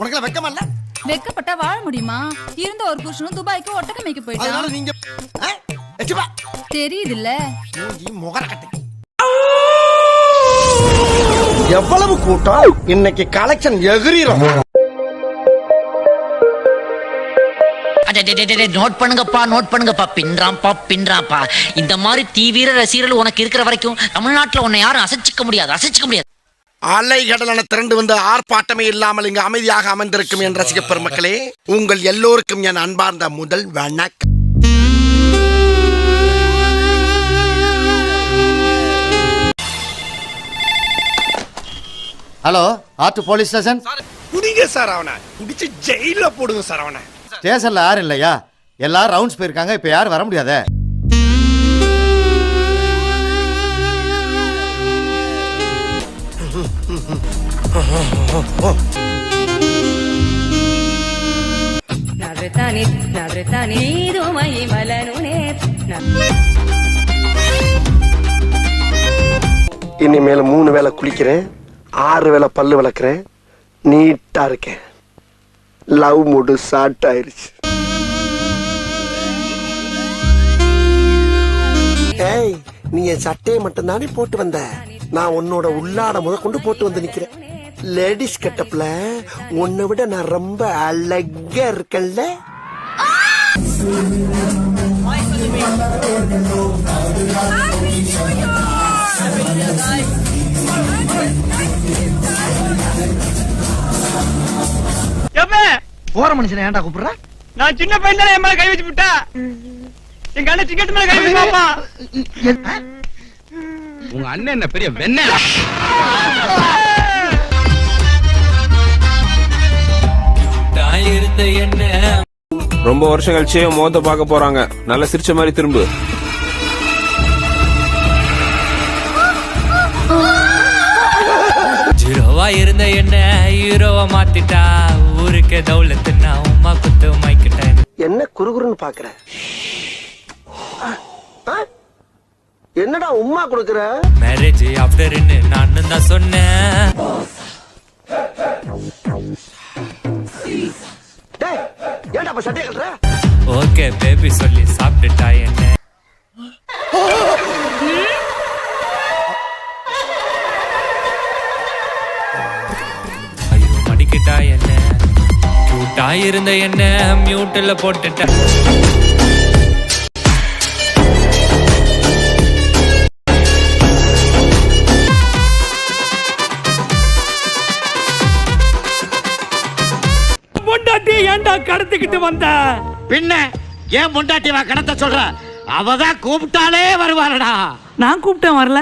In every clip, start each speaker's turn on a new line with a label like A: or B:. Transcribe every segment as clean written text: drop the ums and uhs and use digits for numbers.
A: உனக்கு வெக்கமா இல்ல?
B: வெக்கப்பட்டா வாழ முடியுமா? இருந்த ஒரு புருஷனும் துபாய்க்கு ஒட்டகமைக்கு போயிட்டான்.
A: நீங்க
B: தெரியுதுல்ல.
A: எவ்வளவு கூட்டம் இன்னைக்கு கலெக்ஷன் எகிரிரும்.
C: நோட் பண்ணுங்கப்பா பின்றாப்பா. இந்த மாதிரி தீவிர ரசிகர்கள் உனக்கு இருக்கிற வரைக்கும் தமிழ்நாட்டுல உன்னை யாரும் அசைச்சிக்க முடியாது.
A: அலை கடலான திரண்டு வந்து ஆர்ப்பாட்டமே இல்லாமல் இங்கு அமைதியாக அமர்ந்திருக்கும் என் ரசிக பெருமக்களே, உங்கள் எல்லோருக்கும் என் அன்பார்ந்த முதல் வணக்கம்.
D: ஹலோ, ஆத்து போலீஸ் ஸ்டேஷன்.
A: குடிங்க சார், அவனை குடிச்சு ஜெயில போடுங்க சார். அவனை
D: ஸ்டேஷன்ல யாரும் இல்லையா? எல்லாரும் ரவுண்ட்ஸ் போயிருக்காங்க. இப்ப யாரும் வர முடியாதே.
A: இனிமேல 3 வேளை குளிக்கிறேன், 6 வேளை பல்லு விளக்குறேன், நீட்டா இருக்கேன். லவ் மூடு ஸ்டார்ட் ஆயிருச்சு. ஏய், நீ என் சட்டையை மட்டும் தானே போட்டு வந்த, நான் உன்னோட உள்ளாட கொண்டு போட்டு வந்து நிக்கிறேன். லேடிஸ் கெட்டப்ல உன்னை விட நான் ரொம்ப அழகா இருக்கேன்ல.
E: போற மனுஷனை ஏன்டா கூப்பிடுற?
F: நான் சின்ன பையன் தானே என் மேல கை வச்சு விட்டா. எங்க அண்ணன் டிக்கெட் மேல கை வச்சு பாப்பா.
E: உங்க அண்ணன் என்ன பெரிய வெண்ண?
G: ரொம்ப வருஷம் கழிச்சு மோத பார்க்க போறாங்க. நல்ல சிரிச்ச மாதிரி திரும்பு.
H: ஜீரோவா இருந்த என்ன ஹீரோவா மாத்திட்டா. ஊருக்கே தௌலத்துனா உமா குத்து மைக்கிட்டேன்.
A: என்ன குறுகுறுன்னு பாக்குற? என்னடா உம்மா கொடுக்குற?
H: மேரேஜ் ஆஃப்டர்னு நான் தான் சொன்னேன்.
A: ஏன்டா அப்ப சட்டை கட்டுற?
H: ஓகே பேபி சொல்லி சாப்பிட்டுட்டா என்ன. ஐயோ மடிக்கிட்டா என்ன. கியூட்டா இருந்த என்ன மியூட்ல போட்டுட்டா.
F: பொண்டாட்டி ஏன்டா கடத்திக்கிட்டு வந்த?
C: பின்ன ஏன் பொண்டாட்டி வா கடத்த சொல்ற? அவதான் கூப்பிட்டாலே வருவாரடா.
F: நான் கூப்பிட்டேன் வரல.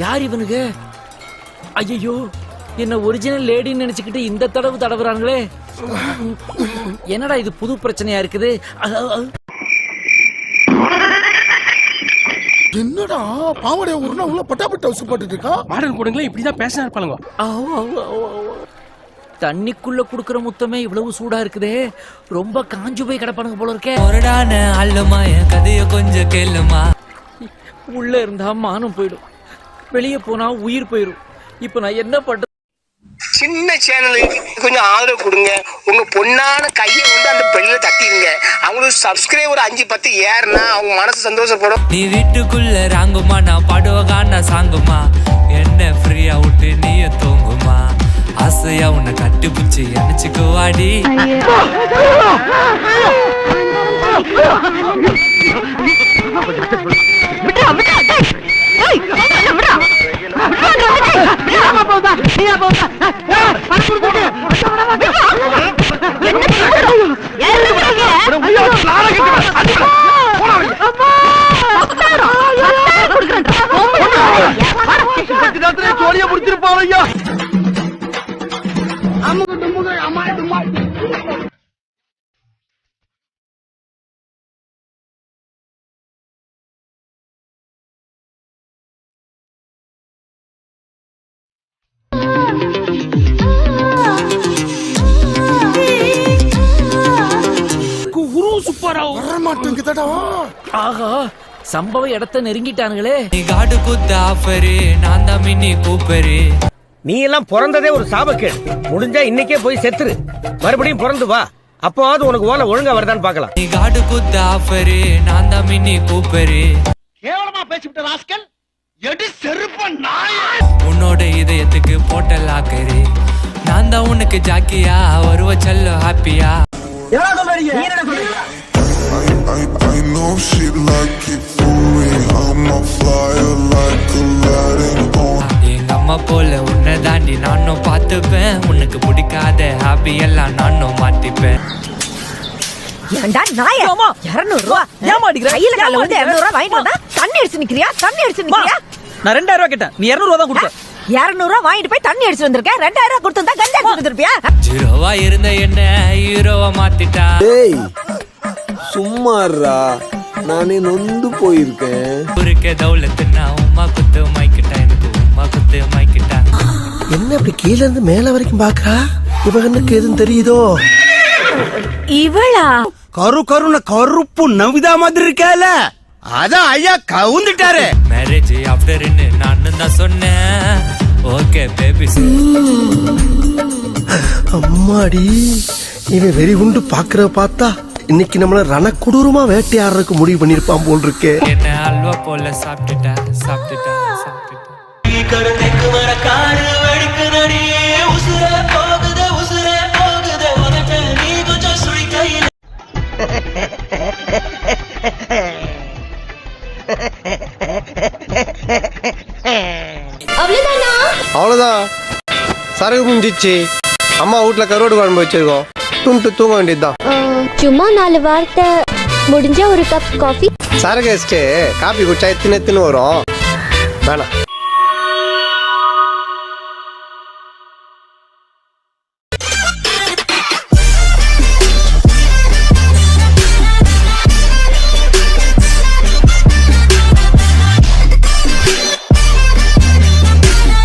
I: யார் இவனுக்கு? ஐயோ, என்ன ஒரிஜினல் லேடின்னு நினைச்சுக்கிட்டு இந்த தடவு தடவுறாங்களே. என்னடா இது புது பிரச்சனையா இருக்குது?
A: என்னடா பாவடைய உருனா உள்ள பட்டாபட்ட உசு போட்டுட்டு இருக்கா?
E: மாடல் கொடுங்களே இப்படிதான் பேசினா இருப்பாங்க.
I: தண்ணிக்குள்ள குடுக்கற முத்தமே இவ்வளவு சூடா இருக்குதே. ரொம்ப காஞ்சு போய் கிடப்பானுங்க போல இருக்கே.
H: ஒருடான அள்ளுமா என் கதைய கொஞ்சம் கேளுமா.
I: உள்ள இருந்தா மானம் போயிடும், வெளியே போனா உயிர் போயிடும். இப்ப நான் என்ன பண்றது?
A: சின்ன சேனலுக்கு கொஞ்சம் ஆதரவு கொடுங்க. உங்க பொண்ணான கையை வந்து அந்த பெல்ல தட்டிடுங்க. அவங்களுக்கு சப்ஸ்கிரைபர் 5-10 ஏறுனா அவங்க மனசு சந்தோஷப்படும்.
H: நீ வீட்டுக்குள்ள ராங்குமா நான் பாடுவகான சாங்குமா. என்ன ஃப்ரீயா விட்டு நீய தூங்குமா. ஆசையா உன்னை கட்டுப்பிடிச்சு நினைச்சுக்கு வாடி.
F: ஜோலியா முடிச்சிருப்பாங்க.
I: ஆகா, சம்பவ இடத்த நெருங்கிட்டானுங்களே.
H: நீ காடு குத்த ஆஃபரு, நான் தான் மினி கூப்பரு.
F: நீ எல்லாம் பிறந்ததே ஒரு சாபக்கேடு. முடிஞ்சா இன்னைக்கே போய் செத்துரு, மறுபடியும் பிறந்து வா. அப்போவாது உனக்கு ஓலை ஒழுங்கா வருதான்னு பாக்கலாம்.
H: நீ காடு குத்த ஆஃபரு, நான் தான் மினி கூப்பரு.
F: கேவலமா பேசிவிட்ட ராஸ்கல், எடி செருப்ப நாயே.
H: உன்னோட இதயத்துக்கு போட்ட லாக்கரு, நான் தான் உனக்கு ஜாக்கியா, வருவ செல்ல ஹாப்பியா.
J: I know shit like it for real. I'm a flyer like Aladdin on.
H: எங்க அம்மா போல உன்னை தாண்டி நானும் பார்த்துப்பேன். உனக்கு பிடிக்காத ஹாப்பி எல்லாம் நானும் மாத்திப்பேன்.
K: ஏண்டா நாய 200 ரூபா
I: ஏமா அடிக்கிற?
K: கையில கால வந்து 200 ரூபா வாங்கிட்டு வந்தா தண்ணி அடிச்சு நிக்கிறியா? தண்ணி அடிச்சு நிக்கிறியா?
I: நான் 2000 ரூபாய் கேட்டேன், நீ 200 ரூபா தான் கொடுத்த.
K: 200 ரூபா வாங்கிட்டு போய் தண்ணி அடிச்சு வந்திருக்க. 2000 ரூபா கொடுத்தா கஞ்சா அடிச்சு வந்திருப்பியா?
H: ஜீரோவா இருந்த என்ன ஹீரோவா மாத்திட்டா.
A: டேய் சும்மாறா, நானே நொந்து போயிருக்கேன்.
H: ஊருக்கே தௌலத்துனா உமா குத்து மைக்கிட்டா, எனக்கு உமா குத்து மைக்கிட்டா.
A: என்ன இப்படி கீழ இருந்து மேல வரைக்கும் பாக்குறா? இவனுக்கு எதுவும் தெரியுதோ?
K: இவளா?
F: கருன கருப்பு நவிதா மாதிரி இருக்கால, அதான் ஐயா கவுந்துட்டாரு.
H: மேரேஜ் ஆஃப்டர்னு நானும் தான் சொன்னேன். Okay baby.
A: அம்மாடி, இவன் வெறி உண்டு பாக்குற பார்த்தா இன்னைக்கு நம்மள ரணக்குடூரமா வேட்டையாடுறதுக்கு முடிவு பண்ணிருப்பான் போல் இருக்கே.
H: என்ன அல்வா போல சாப்பிட்டுட்டா சாப்பிட்டுட்டா சாப்பிட்டுட்டா.
D: அவ்வளவுதான், சரகு முடிஞ்சிச்சு. அம்மா வீட்டுல கருவாடு குழம்பு வச்சிருக்கோம், துண்டு தூங்க வேண்டியதுதான்.
K: சும்மா 4 வார்த்தை முடிஞ்ச ஒரு கப் காஃபி.
D: சரகு காபி குடிச்சா எத்தின்னு வரும். வேணாம்.